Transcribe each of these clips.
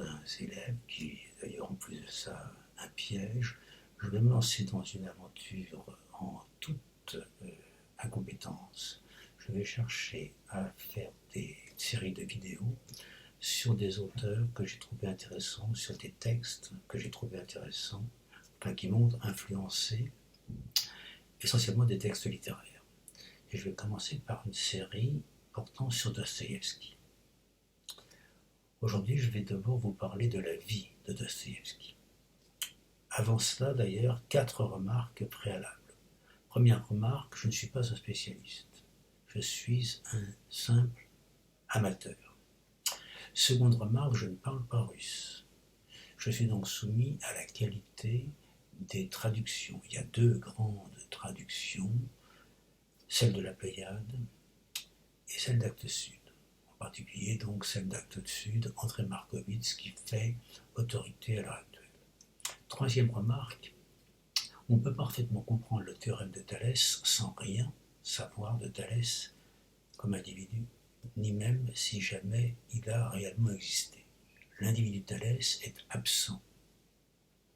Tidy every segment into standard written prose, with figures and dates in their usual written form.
certains élèves qui, d'ailleurs, en plus de ça, un piège. Je vais me lancer dans une aventure en toute incompétence. Je vais chercher à faire des séries de vidéos sur des auteurs que j'ai trouvés intéressants, sur des textes que j'ai trouvés intéressants, enfin, qui m'ont influencé, essentiellement des textes littéraires. Et je vais commencer par une série portant sur Dostoïevski. Aujourd'hui, je vais d'abord vous parler de la vie de Dostoïevski. Avant cela, d'ailleurs, 4 remarques préalables. Première remarque, je ne suis pas un spécialiste. Je suis un simple amateur. Seconde remarque, je ne parle pas russe. Je suis donc soumis à la qualité des traductions. Il y a 2 grandes traductions, celle de la Pléiade et celle d'Actes Sud. En particulier donc celle d'Actes Sud, André Markovitch, qui fait autorité à l'heure actuelle. Troisième remarque, on peut parfaitement comprendre le théorème de Thalès sans rien savoir de Thalès comme individu, ni même si jamais il a réellement existé. L'individu Thalès est absent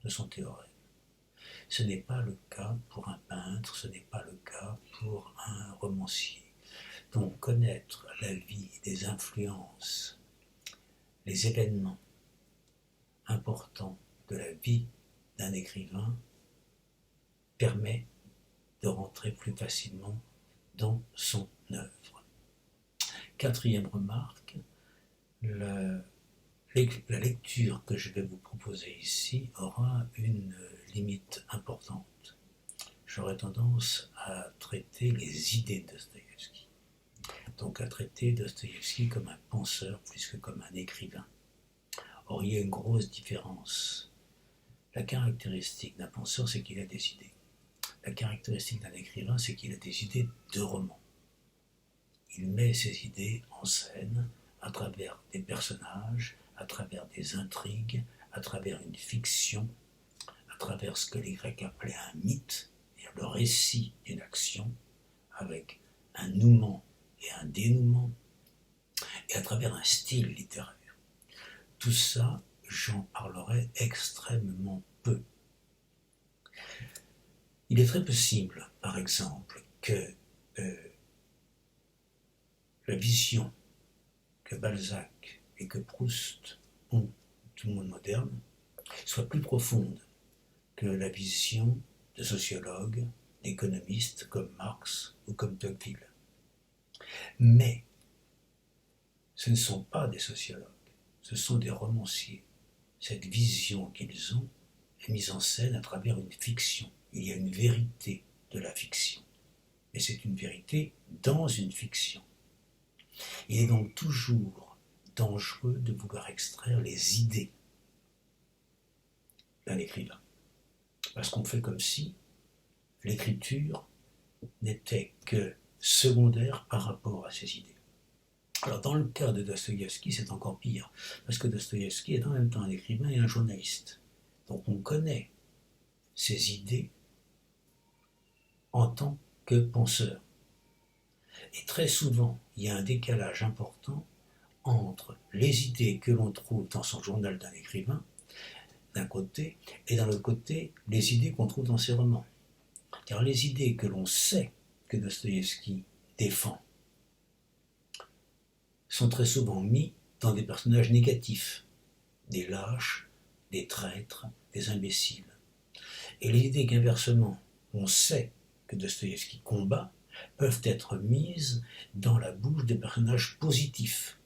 de son théorème. Ce n'est pas le cas pour un peintre, ce n'est pas le cas pour un romancier. Donc connaître la vie, les influences, les événements importants de la vie d'un écrivain permet de rentrer plus facilement dans son œuvre. Quatrième remarque, la lecture que je vais vous proposer ici aura une limite importante. J'aurai tendance à traiter les idées de Dostoïevski, donc à traiter Dostoïevski comme un penseur plus que comme un écrivain. Or, il y a une grosse différence. La caractéristique d'un penseur, c'est qu'il a des idées. La caractéristique d'un écrivain, c'est qu'il a des idées de roman. Il met ses idées en scène à travers des personnages, à travers des intrigues, à travers une fiction, à travers ce que les Grecs appelaient un mythe, c'est-à-dire le récit d'une action, avec un nouement et un dénouement, et à travers un style littéraire. Tout ça, j'en parlerai extrêmement peu. Il est très possible, par exemple, que la vision que Balzac et que Proust ont du monde moderne soit plus profonde que la vision de sociologues, d'économistes comme Marx ou comme Tocqueville. Mais ce ne sont pas des sociologues, ce sont des romanciers. Cette vision qu'ils ont est mise en scène à travers une fiction. Il y a une vérité de la fiction, mais c'est une vérité dans une fiction. Il est donc toujours dangereux de vouloir extraire les idées d'un écrivain, parce qu'on fait comme si l'écriture n'était que secondaire par rapport à ses idées. Alors dans le cas de Dostoïevski, c'est encore pire, parce que Dostoïevski est en même temps un écrivain et un journaliste. Donc on connaît ses idées en tant que penseur. Et très souvent, il y a un décalage important entre les idées que l'on trouve dans son journal d'un écrivain, d'un côté, et d'un autre côté, les idées qu'on trouve dans ses romans. Car les idées que l'on sait que Dostoïevski défend sont très souvent mises dans des personnages négatifs, des lâches, des traîtres, des imbéciles. Et les idées qu'inversement, on sait que Dostoïevski combat, peuvent être mises dans la bouche des personnages positifs,